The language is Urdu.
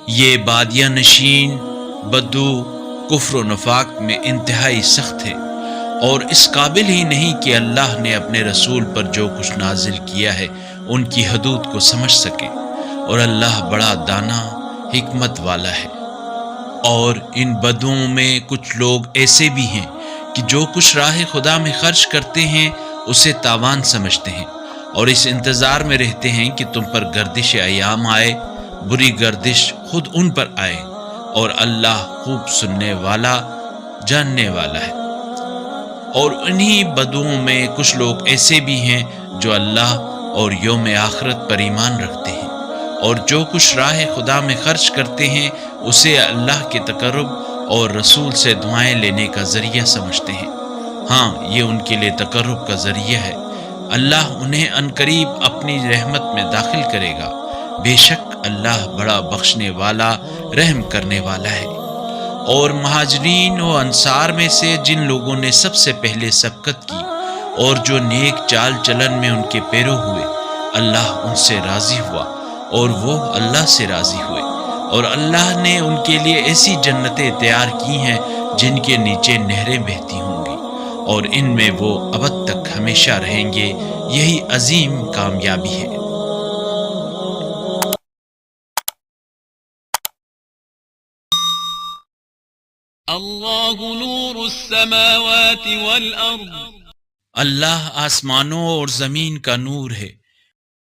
یہ بادیہ نشین بدو کفر و نفاق میں انتہائی سخت ہے، اور اس قابل ہی نہیں کہ اللہ نے اپنے رسول پر جو کچھ نازل کیا ہے ان کی حدود کو سمجھ سکے، اور اللہ بڑا دانا حکمت والا ہے۔ اور ان بدوؤں میں کچھ لوگ ایسے بھی ہیں کہ جو کچھ راہ خدا میں خرچ کرتے ہیں اسے تاوان سمجھتے ہیں، اور اس انتظار میں رہتے ہیں کہ تم پر گردش ایام آئے، بری گردش خود ان پر آئے، اور اللہ خوب سننے والا جاننے والا ہے۔ اور انہی بدوؤں میں کچھ لوگ ایسے بھی ہیں جو اللہ اور یوم آخرت پر ایمان رکھتے ہیں، اور جو کچھ راہ خدا میں خرچ کرتے ہیں اسے اللہ کے تقرب اور رسول سے دعائیں لینے کا ذریعہ سمجھتے ہیں۔ ہاں، یہ ان کے لیے تقرب کا ذریعہ ہے۔ اللہ انہیں عنقریب اپنی رحمت میں داخل کرے گا، بے شک اللہ بڑا بخشنے والا رحم کرنے والا ہے۔ اور مہاجرین و انصار میں سے جن لوگوں نے سب سے پہلے سبقت کی اور جو نیک چال چلن میں ان کے پیرو ہوئے، اللہ ان سے راضی ہوا اور وہ اللہ سے راضی ہوئے۔ اور اللہ نے ان کے لیے ایسی جنتیں تیار کی ہیں جن کے نیچے نہریں بہتی ہوں گی، اور ان میں وہ ابد تک ہمیشہ رہیں گے۔ یہی عظیم کامیابی ہے۔ اللہ نور السماوات والارض، اللہ آسمانوں اور زمین کا نور ہے۔